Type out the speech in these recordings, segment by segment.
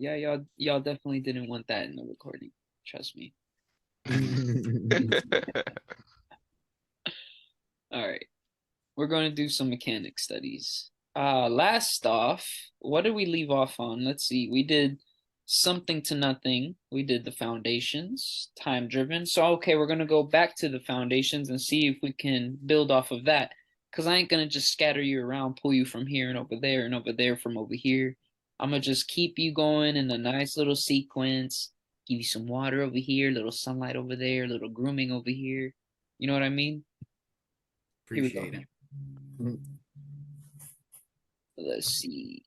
Yeah, y'all definitely didn't want that in the recording. Trust me. All right. We're going to do some mechanic studies. Last off, what did we leave off on? Let's see. We did something to nothing. We did the foundations, time driven. So, okay, we're going to go back to the foundations and see if we can build off of that. Because I ain't going to just scatter you around, pull you from here and over there from over here. I'm going to just keep you going in a nice little sequence, give you some water over here, little sunlight over there, little grooming over here. You know what I mean? Here we go. Appreciate it. Let's see.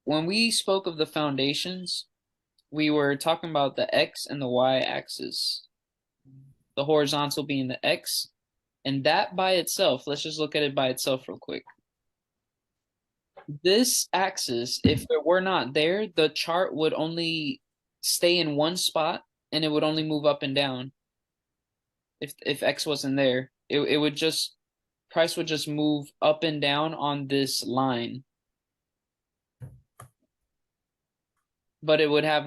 When we spoke of the foundations, we were talking about the X and the Y axis, the horizontal being the X, and that by itself, let's just look at it by itself real quick. This axis, if it were not there, the chart would only stay in one spot and it would only move up and down. If X wasn't there, it would just, price would just move up and down on this line. But it would have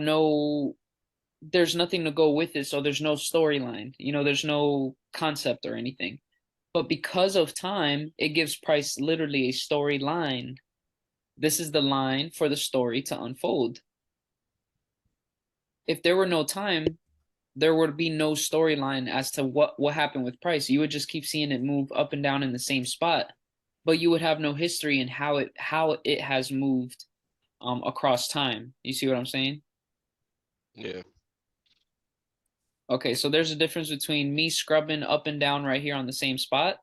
there's nothing to go with it, so there's no storyline. There's no concept or anything. But because of time, it gives price literally a storyline. This is the line for the story to unfold. If there were no time, there would be no storyline as to what happened with price. You would just keep seeing it move up and down in the same spot, but you would have no history in how it has moved across time. You see what I'm saying? Yeah. Okay, so there's a difference between me scrubbing up and down right here on the same spot,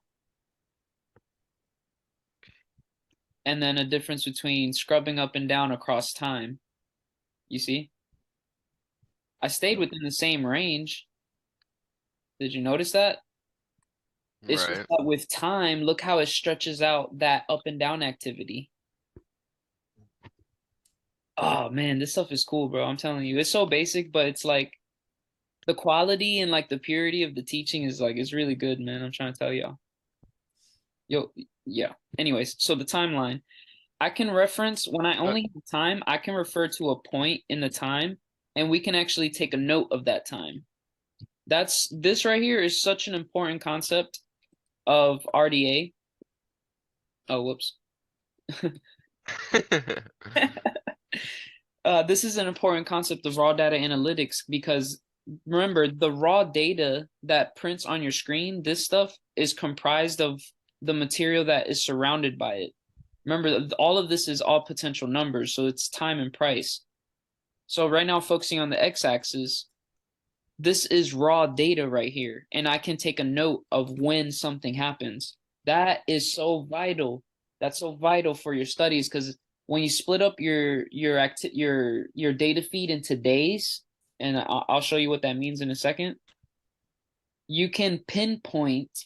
and then a difference between scrubbing up and down across time. You see? I stayed within the same range. Did you notice that? It's just Right. that with time, look how it stretches out that up and down activity. Oh man, this stuff is cool, bro. I'm telling you. It's so basic, but it's like the quality and like the purity of the teaching is like it's really good, man. I'm trying to tell y'all. Yo, yeah. Anyways, so the timeline. I can reference when I only have time, I can refer to a point in the time and we can actually take a note of that time. This right here is such an important concept of RDA. Oh, whoops. This is an important concept of raw data analytics because remember the raw data that prints on your screen, this stuff is comprised of the material that is surrounded by it. Remember, all of this is all potential numbers, so it's time and price. So right now, focusing on the x-axis, this is raw data right here, and I can take a note of when something happens. That is so vital. That's so vital for your studies because when you split up your data feed into days, and I'll show you what that means in a second, you can pinpoint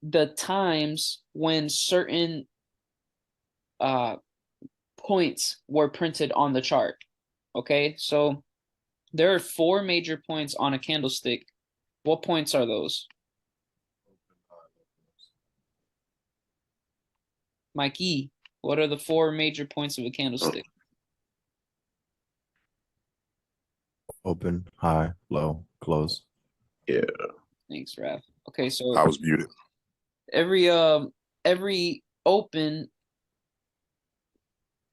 the times when certain points were printed on the chart. Okay, so there are 4 major points on a candlestick. What points are those? Mikey, what are the 4 major points of a candlestick? Open, high, low, close. Yeah. Thanks, Raph. Okay, so I was muted. every open,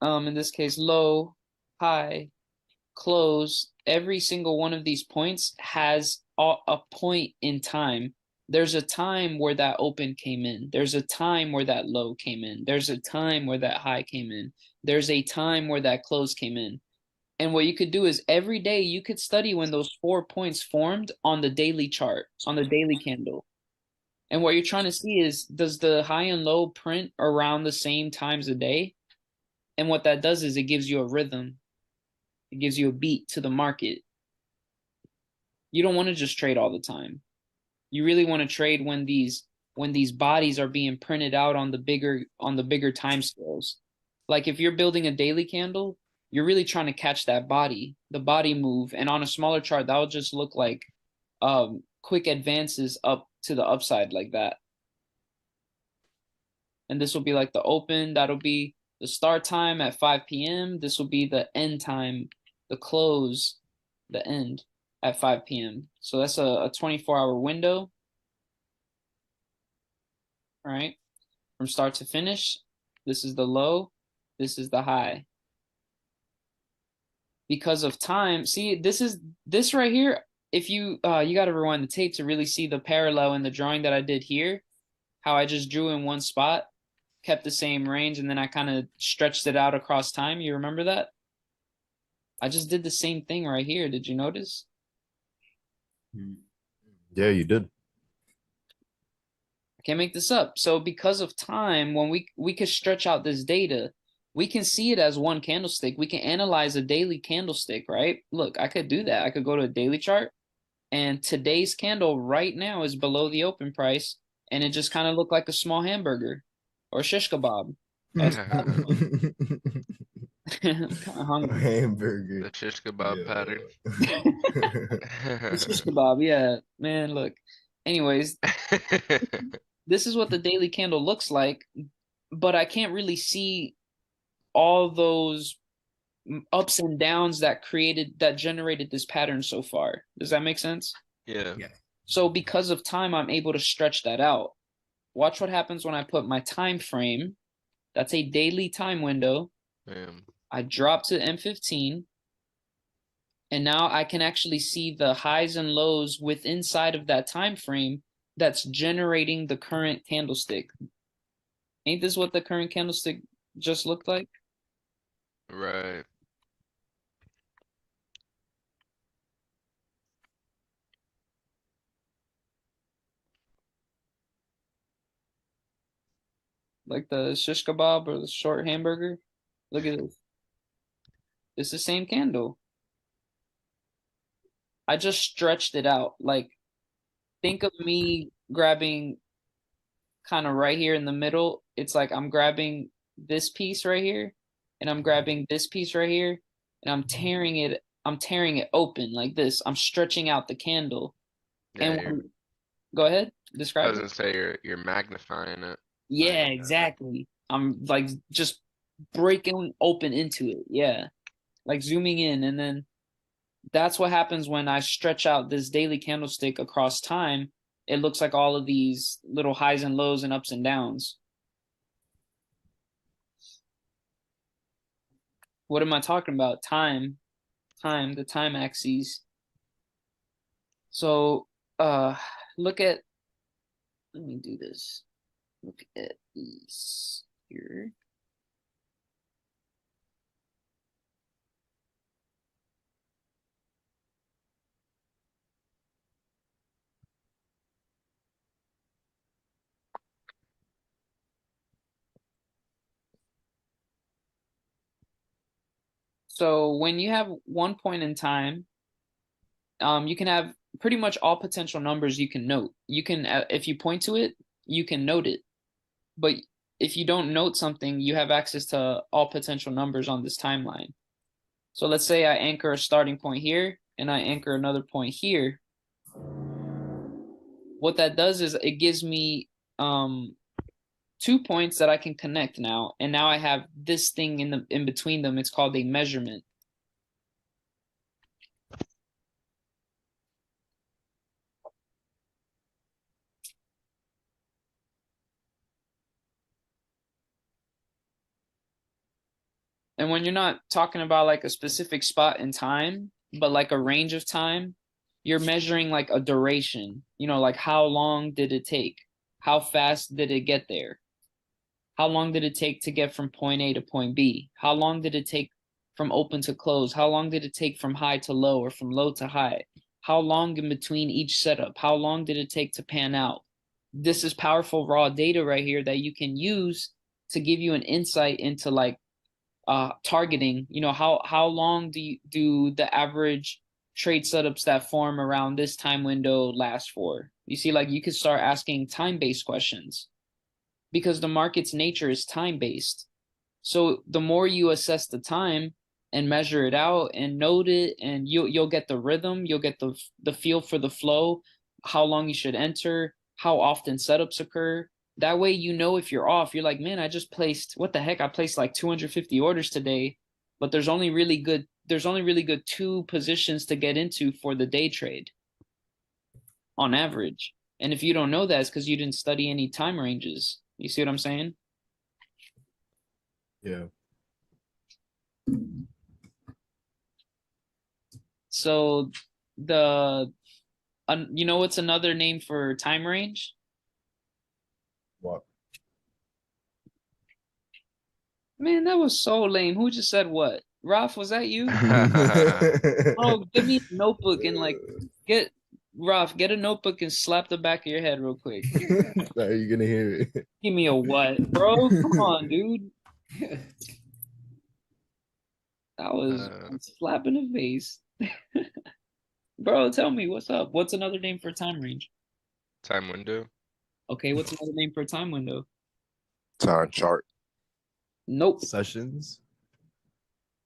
in this case low, high, close, every single one of these points has a point in time. There's a time where that open came in. There's a time where that low came in. There's a time where that high came in. There's a time where that close came in. And what you could do is every day you could study when those 4 points formed on the daily chart, on the daily candle. And what you're trying to see is, does the high and low print around the same times a day? And what that does is it gives you a rhythm. It gives you a beat to the market. You don't want to just trade all the time. You really want to trade when these bodies are being printed out on the bigger time scales. Like if you're building a daily candle, you're really trying to catch that body, the body move. And on a smaller chart, that would just look like quick advances up to the upside like that. And this will be like the open, that'll be The start time at 5 p.m. This will be the end time, the close, the end at 5 p.m. So that's a 24-hour window, right? From start to finish. This is the low. This is the high. Because of time, see, this right here. If you you got to rewind the tape to really see the parallel in the drawing that I did here. How I just drew in one spot, kept the same range, and then I kind of stretched it out across time. You remember that? I just did the same thing right here. Did you notice? Yeah, you did. I can't make this up. So because of time, when we could stretch out this data, we can see it as one candlestick. We can analyze a daily candlestick, right? Look, I could do that. I could go to a daily chart, and today's candle right now is below the open price, and it just kind of looked like a small hamburger or shish kebab. That's kind of hungry. Hamburger. The shish kebab pattern. The shish kebab, yeah, man. Look, anyways, this is what the daily candle looks like, but I can't really see all those ups and downs that generated this pattern so far. Does that make sense? Yeah. So because of time, I'm able to stretch that out. Watch what happens when I put my time frame. That's a daily time window. Man. I drop to M15, and now I can actually see the highs and lows within inside of that time frame that's generating the current candlestick. Ain't this what the current candlestick just looked like? Right. Like the shish kebab or the short hamburger? Look at this. It's the same candle. I just stretched it out. Like, think of me grabbing kind of right here in the middle. It's like I'm grabbing this piece right here, and I'm grabbing this piece right here, and I'm tearing it open like this. I'm stretching out the candle. Yeah, And go ahead, I describe was it. gonna say you're magnifying it. Yeah, Like, exactly. I'm like just breaking open into it. Yeah. Like zooming in, and then that's what happens when I stretch out this daily candlestick across time. It looks like all of these little highs and lows and ups and downs. What am I talking about? Time, the time axes. So, look at, let me do this. Look at these here. So when you have one point in time, you can have pretty much all potential numbers you can note. You can, if you point to it, you can note it. But if you don't note something, you have access to all potential numbers on this timeline. So let's say I anchor a starting point here and I anchor another point here. What that does is it gives me 2 points that I can connect now, and now I have this thing in between them. It's called a measurement. And when you're not talking about like a specific spot in time, but like a range of time, you're measuring like a duration, like how long did it take? How fast did it get there? How long did it take to get from point A to point B? How long did it take from open to close? How long did it take from high to low or from low to high? How long in between each setup? How long did it take to pan out? This is powerful raw data right here that you can use to give you an insight into like targeting. How long do the average trade setups that form around this time window last for? You see, like you could start asking time-based questions because the market's nature is time-based. So the more you assess the time and measure it out and note it, and you'll get the rhythm, you'll get the feel for the flow, how long you should enter, how often setups occur, That way, you know, if you're off, you're like, man, I just placed, what the heck? I placed like 250 orders today, but there's only really good 2 positions to get into for the day trade on average. And if you don't know that, it's because you didn't study any time ranges. You see what I'm saying? Yeah. So you know what's another name for time range? What? Man, that was so lame. Who just said what? Ralph, was that you? Oh, give me a notebook and like get a notebook and slap the back of your head real quick. Nah, you're gonna hear it. Give me a what, bro? Come on, dude. That was a slap in the face. Bro, tell me what's up. What's another name for time range? Time window. Okay, what's another name for a time window? Time chart. Nope. Sessions.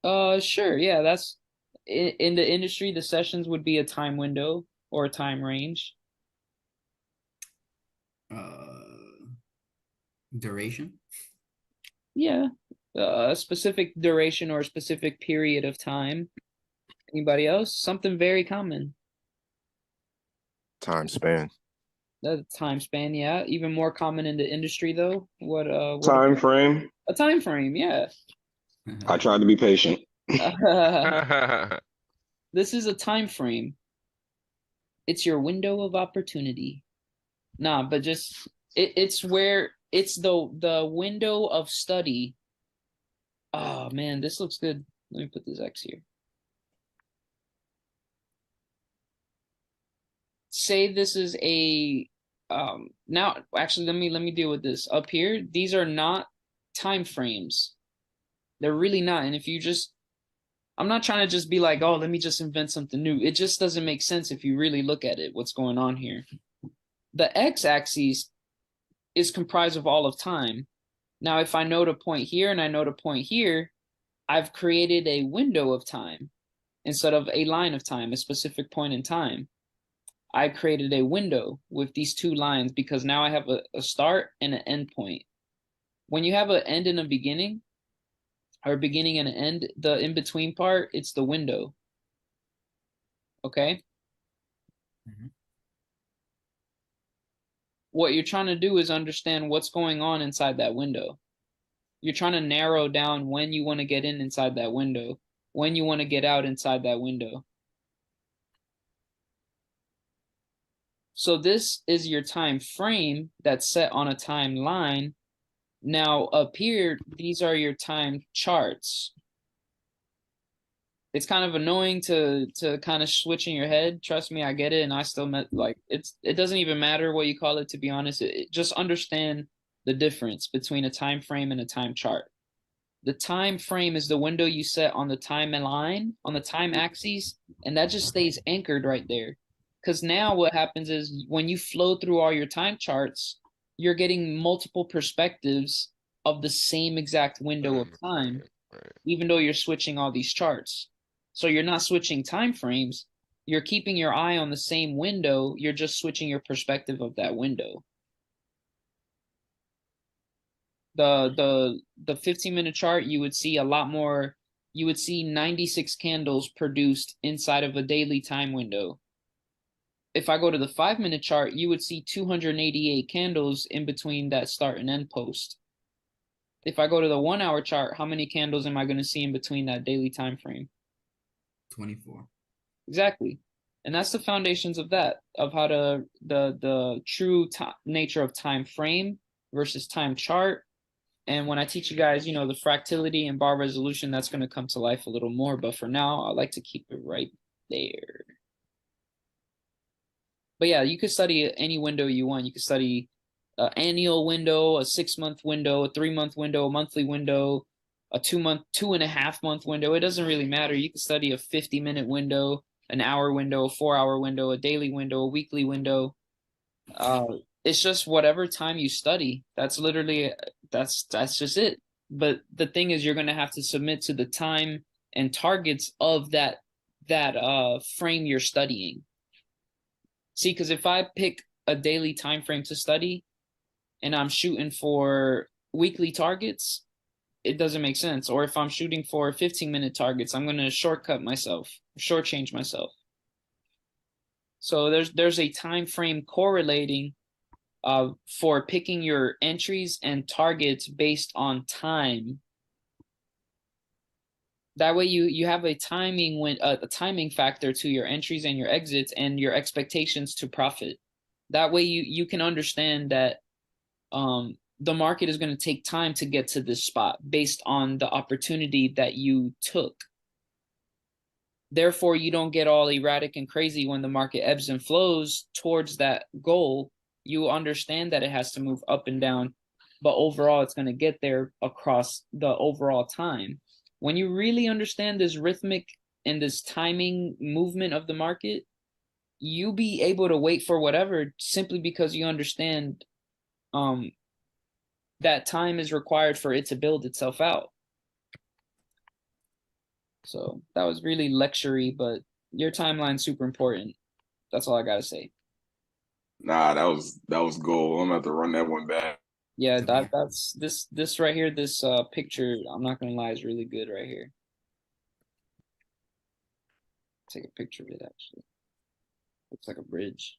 Sure. Yeah, that's in the industry, the sessions would be a time window or a time range. Duration. Yeah, a specific duration or a specific period of time. Anybody else? Something very common. Time span. The time span, yeah. Even more common in the industry though. What Time frame. a time frame, yeah. I tried to be patient. This is a time frame. It's your window of opportunity. Nah, but just it's where it's the window of study. Oh man, this looks good. Let me put this X here. Say this is a now actually let me deal with this. Up here, these are not time frames. They're really not. And if you just I'm not trying to just be like, oh, let me just invent something new. It just doesn't make sense if you really look at it, what's going on here. The x-axis is comprised of all of time. Now, if I note a point here and I note a point here, I've created a window of time instead of a line of time, a specific point in time. I created a window with these 2 lines because now I have a start and an end point. When you have an end and a beginning, or beginning and an end, the in-between part, it's the window. Okay? Mhm. What you're trying to do is understand what's going on inside that window. You're trying to narrow down when you want to get in inside that window, when you want to get out inside that window. So this is your time frame that's set on a timeline. Now up here, these are your time charts. It's kind of annoying to kind of switch in your head. Trust me, I get it, and I still met like it doesn't even matter what you call it, to be honest. Just understand the difference between a time frame and a time chart. The time frame is the window you set on the timeline, on the time axis, and that just stays anchored right there. Because now what happens is when you flow through all your time charts, you're getting multiple perspectives of the same exact window of time, Right. even though you're switching all these charts. So you're not switching time frames. You're keeping your eye on the same window. You're just switching your perspective of that window. The 15-minute chart, you would see a lot more. You would see 96 candles produced inside of a daily time window. If I go to the 5-minute chart, you would see 288 candles in between that start and end post. If I go to the 1-hour chart, how many candles am I going to see in between that daily time frame? 24. Exactly. And that's the foundations of that, of how to the true nature of time frame versus time chart. And when I teach you guys, you know, the fractality and bar resolution, that's going to come to life a little more. But for now, I like to keep it right there. But yeah, you could study any window you want. You could study an annual window, a 6-month window, a 3-month window, a monthly window, a 2-month, 2.5-month window. It doesn't really matter. You can study a 50-minute window, an hour window, a 4-hour window, a daily window, a weekly window. It's just whatever time you study. That's literally that's just it. But the thing is, you're going to have to submit to the time and targets of that frame you're studying. See, because if I pick a daily time frame to study, and I'm shooting for weekly targets, it doesn't make sense. Or if I'm shooting for 15-minute targets, I'm going to shortcut myself, shortchange myself. So there's a time frame correlating for picking your entries and targets based on time. That way you have a timing a timing factor to your entries and your exits and your expectations to profit. That way you can understand that the market is going to take time to get to this spot based on the opportunity that you took. Therefore, you don't get all erratic and crazy when the market ebbs and flows towards that goal. You understand that it has to move up and down, but overall it's going to get there across the overall time. When you really understand this rhythmic and this timing movement of the market, you be able to wait for whatever simply because you understand that time is required for it to build itself out. So that was really lecture-y, but your timeline's super important. That's all I gotta say. Nah, that was gold. I'm gonna have to run that one back. Yeah, that's this right here, this picture, I'm not gonna lie, is really good right here. Take a picture of it actually. Looks like a bridge.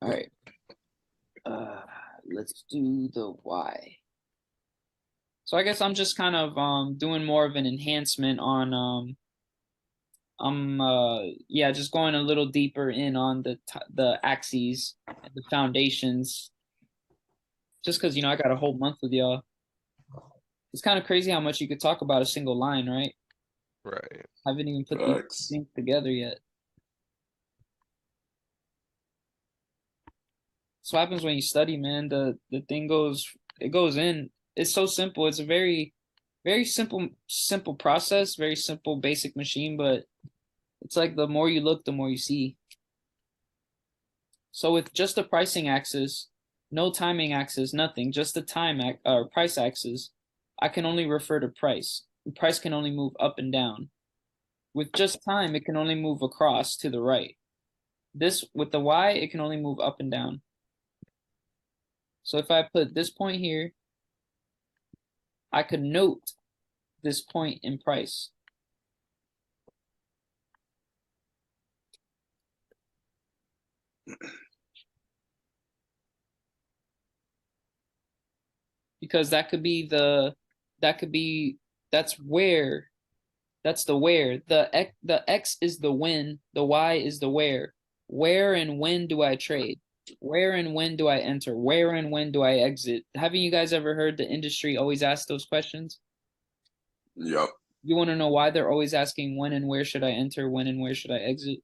All right. Let's do the Y. So I guess I'm just kind of doing more of an enhancement on yeah, just going a little deeper in on the axes and the foundations. Just because I got a whole month with y'all. It's kind of crazy how much you could talk about a single line, right? Right. I haven't even put Facts. these things together yet. So what happens when you study, man. The thing goes in. It's so simple. It's a very simple process, very simple basic machine, but it's like the more you look, the more you see. So with just the pricing axis, no timing axis, nothing, just the price axis, I can only refer to price. The price can only move up and down. With just time, it can only move across to the right. This with the Y, it can only move up and down. So if I put this point here, I could note this point in price. Because that's the where. The X is the when, the Y is the where. Where and when do I trade? Where and when do I enter? Where and when do I exit? Haven't you guys ever heard the industry always ask those questions? Yep. You want to know why they're always asking when and where should I enter, when and where should I exit?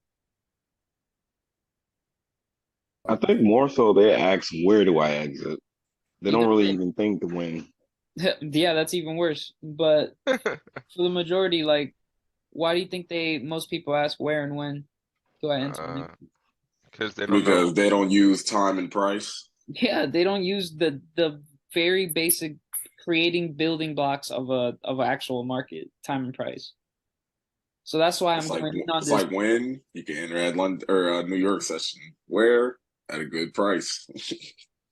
I think more so they ask, where do I exit? They don't really even think to win. Yeah, that's even worse. But for the majority, like, why do you think most people ask where and when do I enter? Because they don't know. Because they don't use time and price. Yeah, they don't use the very basic creating building blocks of an actual market, time and price. So that's why I'm It's going in on it's this. like when you can enter at London or New York session. Where? At a good price.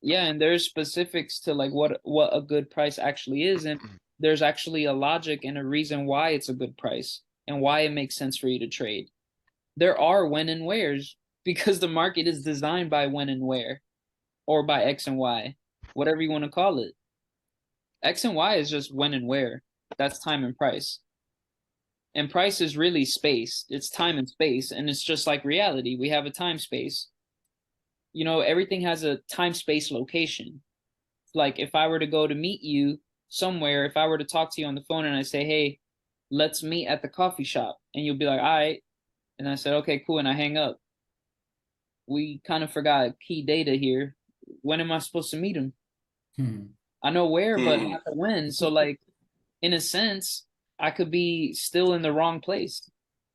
Yeah, and there's specifics to like what a good price actually is, and there's actually a logic and a reason why it's a good price and why it makes sense for you to trade. There are when and wheres because the market is designed by when and where, or by X and Y, whatever you want to call it. X and Y is just when and where. That's time and price. And price is really space. It's time and space, and it's just like reality. We have a time space. Everything has a time space location. Like if I were to go to meet you somewhere, if I were to talk to you on the phone and I say, hey, let's meet at the coffee shop, and you'll be like, all right. And I said, okay, cool. And I hang up. We kind of forgot key data here. When am I supposed to meet him? I know where, but not the when. So like, in a sense, I could be still in the wrong place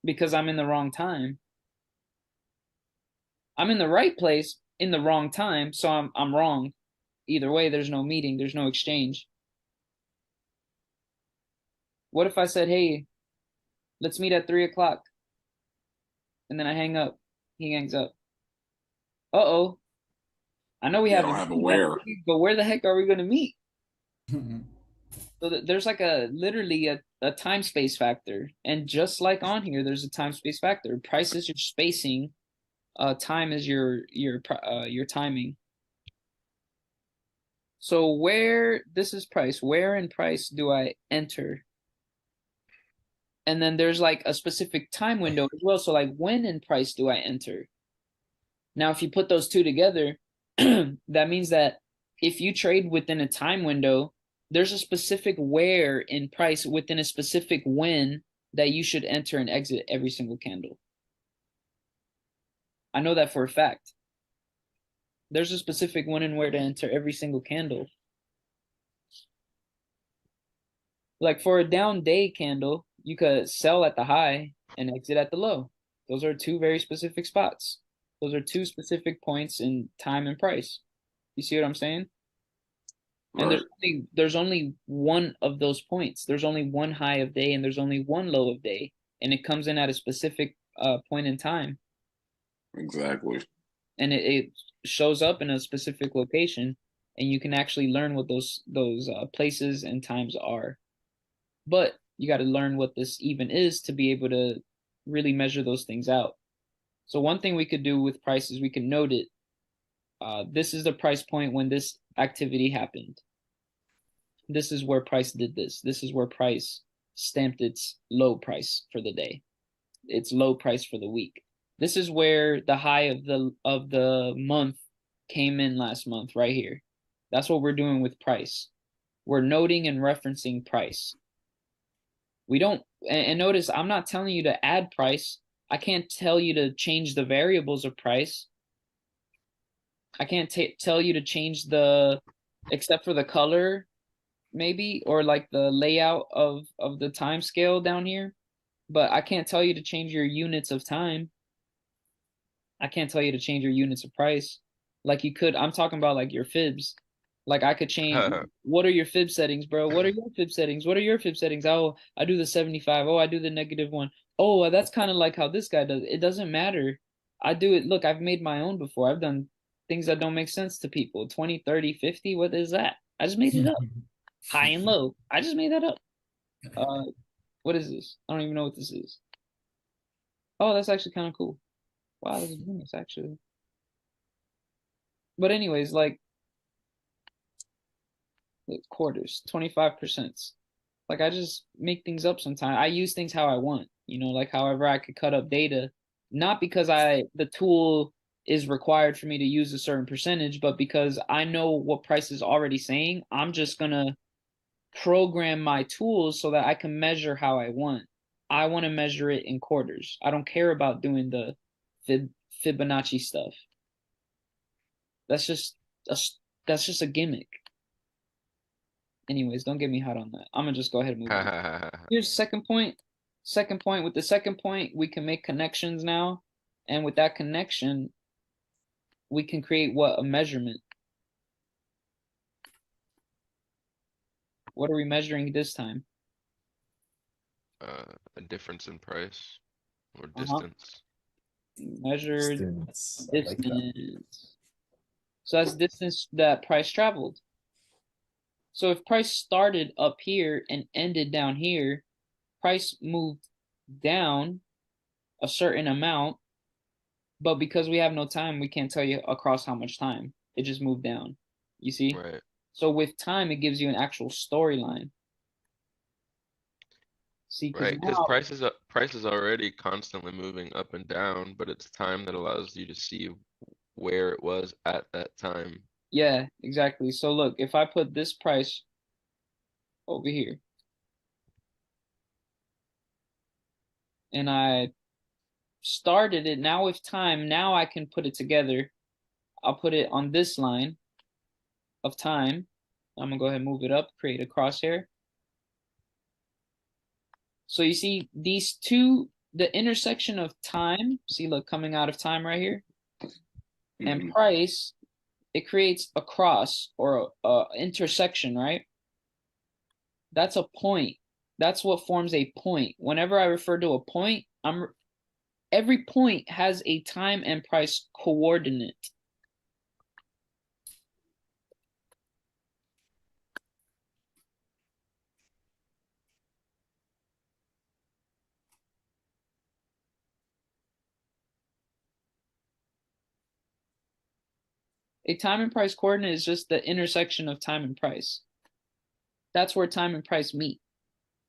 because I'm in the wrong time. I'm in the right place in the wrong time, so I'm wrong. Either way, there's no meeting, there's no exchange. What if I said, hey, let's meet at 3:00, and then I hang up, he hangs up. Uh-oh, I know we They have don't have a where. but where the heck are we gonna meet? So there's like literally a time space factor, and just like on here, there's a time space factor. Price is your spacing, time is your timing. So this is price. Where in price do I enter? And then there's like a specific time window as well. So like when in price do I enter? Now, if you put those two together, that means that if you trade within a time window, there's a specific where in price within a specific when that you should enter and exit every single candle. I know that for a fact. There's a specific when and where to enter every single candle. Like for a down day candle, you could sell at the high and exit at the low. Those are two very specific spots. Those are two specific points in time and price. You see what I'm saying? And Right. there's only one of those points. There's only one high of day and there's only one low of day. And it comes in at a specific point in time. Exactly. And it shows up in a specific location. And you can actually learn what those places and times are. But you got to learn what this even is to be able to really measure those things out. So one thing we could do with price is we can note it. This is the price point when this activity happened. This is where price did this. This is where price stamped its low price for the day. Its low price for the week. This is where the high of the month came in last month right here. That's what we're doing with price. We're noting and referencing price. We don't, and notice I'm not telling you to add price. I can't tell you to change the variables of price. I can't tell you to change except for the color, maybe, or like the layout of the time scale down here. But I can't tell you to change your units of time. I can't tell you to change your units of price. Like you could, I'm talking about like your fibs. Like I could change, what are your fib settings, bro? What are your fib settings? What are your fib settings? Oh, I do the 75. Oh, I do the -1. Oh, that's kind of like how this guy does. It doesn't matter. I do it. Look, I've made my own before. I've done things that don't make sense to people. 20, 30, 50. What is that? I just made it up. High and low. I just made that up. What is this? I don't even know what this is. Oh, that's actually kind of cool. Wow, that's nice, actually. But anyways, like quarters, 25%. Like I just make things up sometimes. I use things how I want, like however I could cut up data, not because the tool is required for me to use a certain percentage, but because I know what price is already saying. I'm just gonna program my tools so that I can measure how I want. I want to measure it in quarters. I don't care about doing the Fibonacci stuff. That's just a gimmick. Anyways, don't get me hot on that. I'm gonna just go ahead and move on. Here's the second point. With the second point, we can make connections now. And with that connection, we can create what? A measurement. What are we measuring this time? A difference in price or distance. Measured Distance. I like that. distance. So that's distance that price traveled. So if price started up here and ended down here, price moved down a certain amount, but because we have no time, we can't tell you across how much time. It just moved down. You see? Right. So with time, it gives you an actual storyline. See, Right, because now, price is already constantly moving up and down, but it's time that allows you to see where it was at that time. yeah, exactly. So look, if I put this price over here and I started it now with time, now I can put it together. I'll put it on this line of time. I'm gonna go ahead and move it up, create a crosshair. So you see these two, the intersection of time, see, look, coming out of time right here, and price, it creates a cross or a intersection, right? That's a point. That's what forms a point. Whenever I refer to a point, every point has a time and price coordinate. A time and price coordinate is just the intersection of time and price. That's where time and price meet,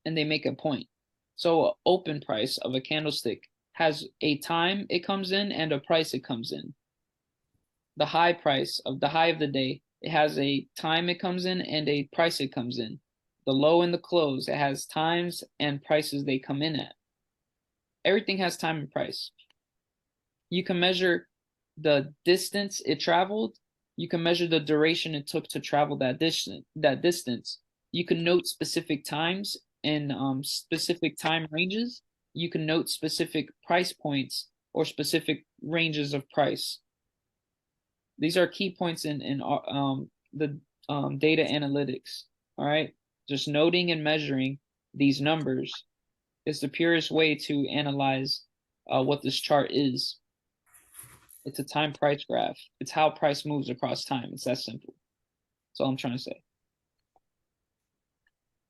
and they make a point. So an open price of a candlestick has a time it comes in and a price it comes in. The high price of the high of the day, it has a time it comes in and a price it comes in. The low and the close, it has times and prices they come in at. Everything has time and price. You can measure the distance it traveled. You can measure the duration it took to travel that distance. You can note specific times and specific time ranges. You can note specific price points or specific ranges of price. These are key points in the data analytics. All right, just noting and measuring these numbers is the purest way to analyze what this chart is. It's a time price graph. It's how price moves across time. It's that simple. That's all I'm trying to say.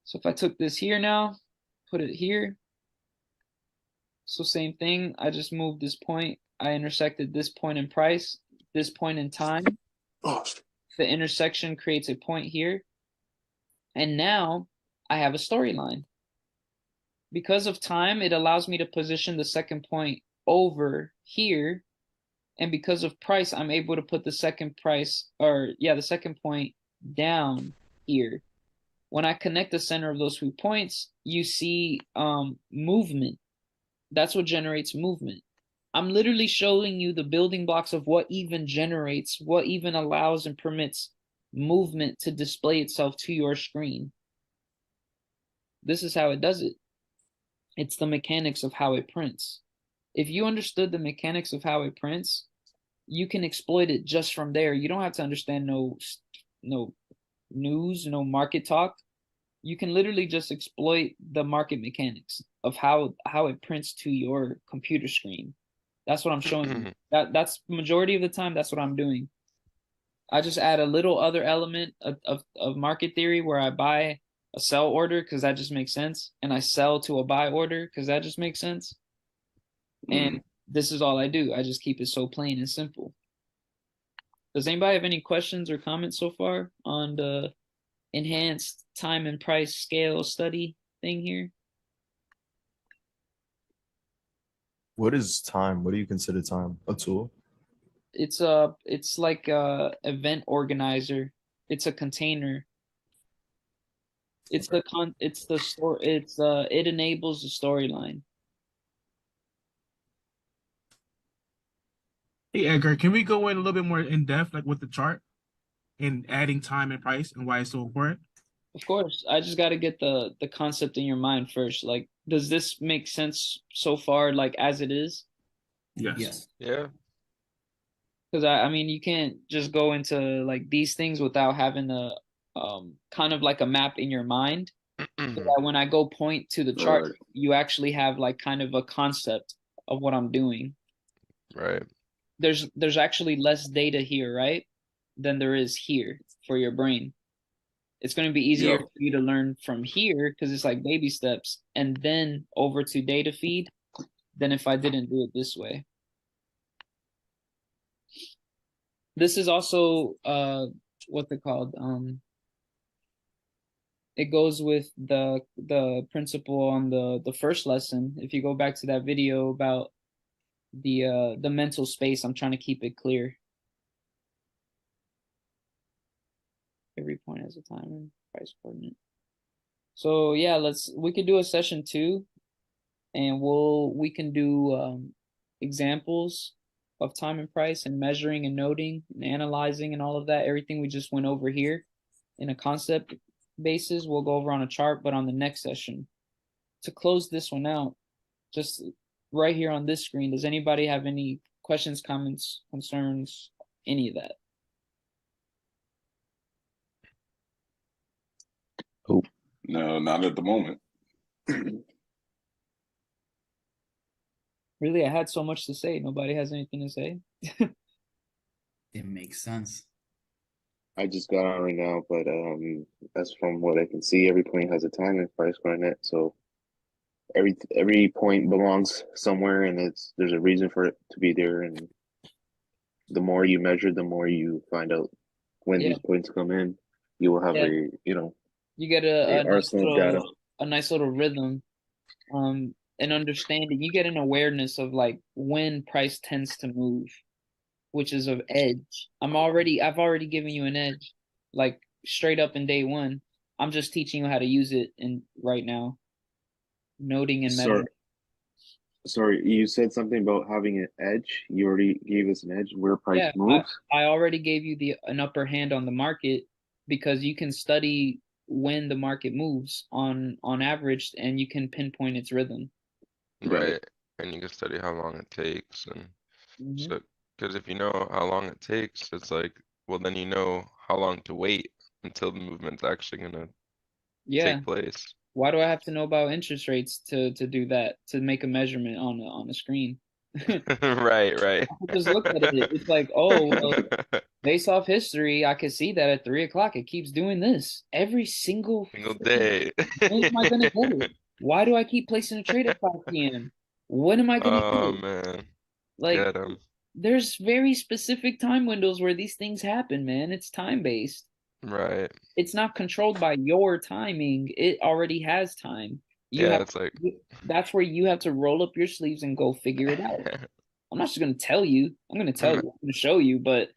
So if I took this here now, put it here. So same thing. I just moved this point. I intersected this point in price, this point in time. The intersection creates a point here. And now I have a storyline. Because of time, it allows me to position the second point over here. And because of price, I'm able to put the second point down here. When I connect the center of those 2 points, you see movement. That's what generates movement. I'm literally showing you the building blocks of what even generates, what even allows and permits movement to display itself to your screen. This is how it does it. It's the mechanics of how it prints. If you understood the mechanics of how it prints, you can exploit it just from there. You don't have to understand no news, no market talk. You can literally just exploit the market mechanics of how it prints to your computer screen. That's what I'm showing you. That's majority of the time, that's what I'm doing. I just add a little other element of market theory where I buy a sell order because that just makes sense, and I sell to a buy order because that just makes sense. And this is all I do. I just keep it so plain and simple. Does anybody have any questions or comments so far on the enhanced time and price scale study thing here? What is time? What do you consider time? A tool? It's like a event organizer. It's a container. It enables the storyline. Hey Edgar, can we go in a little bit more in depth, like with the chart and adding time and price and why it's so important? Of course, I just got to get the concept in your mind first. Like, does this make sense so far, like as it is? Yes. Yeah. Because I mean, you can't just go into like these things without having a kind of like a map in your mind. So that when I go point to the chart, Right. you actually have like kind of a concept of what I'm doing. Right. There's actually less data here, right, than there is here for your brain. It's going to be easier for you to learn from here because it's like baby steps, and then over to data feed than if I didn't do it this way. This is also what they called. It goes with the principle on the first lesson. If you go back to that video about the mental space, I'm trying to keep it clear. Every point has a time and price coordinate. So yeah, we could do a session 2, and we can do examples of time and price and measuring and noting and analyzing and all of that. Everything we just went over here in a concept basis, we'll go over on a chart, but on the next session. To close this one out, just right here on this screen, does anybody have any questions, comments, concerns, any of that? No, not at the moment. Really, I had so much to say. Nobody has anything to say? It makes sense. I just got on right now, but that's from what I can see. Every point has a time and price coordinate, so every point belongs somewhere, and there's a reason for it to be there, and the more you measure, the more you find out when Yeah. these points come in. You will have Yeah. you get a a nice arsenal of data. little rhythm, and understanding. You get an awareness of like when price tends to move, which is of edge. I've already given you an edge, like straight up in day one. I'm just teaching you how to use it in right now, noting and measuring. Sorry, you said something about having an edge. You already gave us an edge where price Yeah, moves. I already gave you an upper hand on the market because you can study when the market moves on average, and you can pinpoint its rhythm. Right, and you can study how long it takes, and so, because if you know how long it takes, it's like, well, then you know how long to wait until the movement's actually gonna Yeah. take place. Why do I have to know about interest rates to do that, to make a measurement on a screen? Right. I just look at it. It's like, oh, well, based off history, I can see that at 3 o'clock it keeps doing this every single day. When am I gonna get it? Why do I keep placing a trade at 5 p.m.? When am I gonna get Oh it? man, Like, get 'em. there's very specific time windows where these things happen, man. It's time based. Right. It's not controlled by your timing. It already has time. Yeah, it's like That's where you have to roll up your sleeves and go figure it out. I'm not just gonna tell you. I'm gonna tell you. I'm gonna show you, but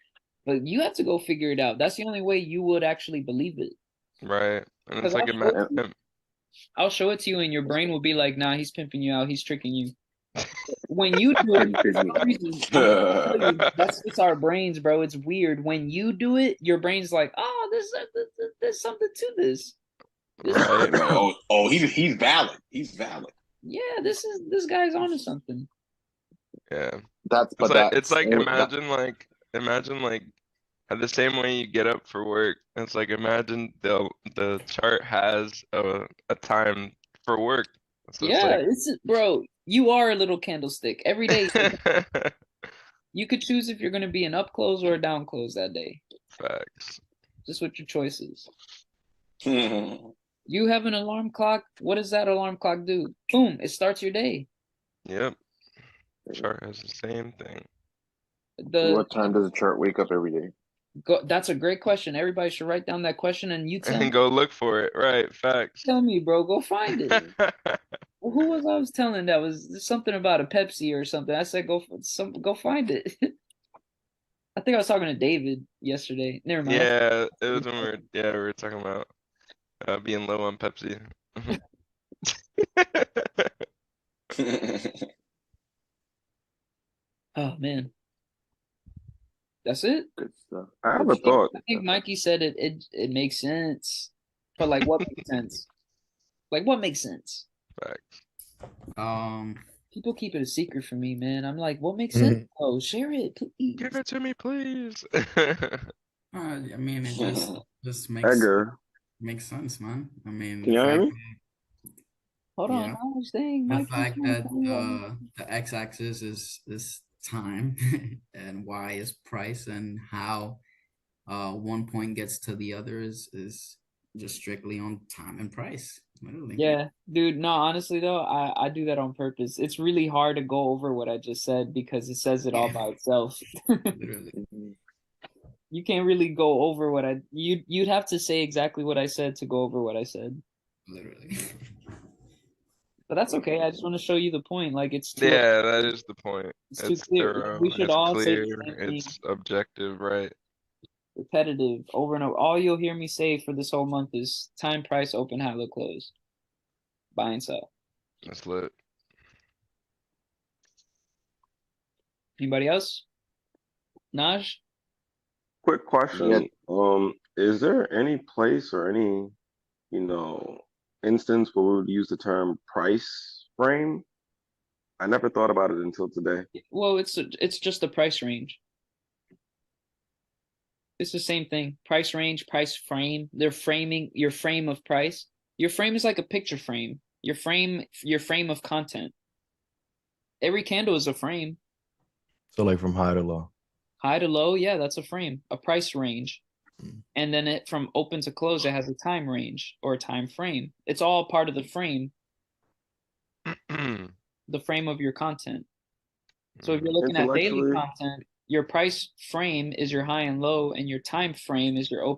you have to go figure it out. That's the only way you would actually believe it. right, and Because it's like I'll show it to you, and your brain will be like, "Nah, he's pimping you out. He's tricking you." When you do it, for some reason, I'm gonna tell you, that's just our brains, bro. It's weird. When you do it, your brain's like, "Oh, there's something to this." right. He's valid. He's valid. Yeah, this guy's onto something. Yeah, That's imagine like at the same way you get up for work. It's like imagine the chart has a time for work. So Yeah, bro. You are a little candlestick every day. You could choose if you're going to be an up close or a down close that day. Facts. Just what your choice is. You have an alarm clock. What does that alarm clock do? Boom! It starts your day. Yep. Chart has the same thing. What time does the chart wake up every day? That's a great question. Everybody should write down that question, and you tell me. Go look for it. Right. Facts. Tell me, bro. Go find it. Who was I was telling that was something about a Pepsi or something? I said go find it. I think I was talking to David yesterday. Never mind. Yeah, it was when we were talking about being low on Pepsi. Oh man. That's it. Good stuff. I have a thought. I think Mikey said it makes sense. But like what makes sense? Like what makes sense? Facts. People keep it a secret from me, man. I'm like, what makes sense? Oh, share it, please. Give it to me, please. I mean, it just makes sense, man. I mean, Can you hear me? Hold on, I was saying the fact that the x-axis is time and y is price, and how one point gets to the other is just strictly on time and price. Literally. Yeah, dude. No, honestly though, I do that on purpose. It's really hard to go over what I just said because it says it all by itself. Literally. You can't really go over what you'd have to say exactly what I said to go over what I said. Literally. But that's okay. I just want to show you the point. Like it's that is the point. It's too clear. Thorough, We should all say clear, it's objective, right? Repetitive over and over. All you'll hear me say for this whole month is time, price, open, high, low, close, buy and sell. That's lit. Anybody else? Naj? Quick question. Is there any place or any, instance where we would use the term price frame? I never thought about it until today. Well, it's just the price range. It's the same thing. Price range, price frame. They're framing your frame of price. Your frame is like a picture frame. Your frame of content. Every candle is a frame. So like from high to low. High to low, yeah, that's a frame, a price range. And then it from open to close, it has a time range or a time frame. It's all part of the frame. The frame of your content. So if you're looking at daily content, your price frame is your high and low, and your time frame is your open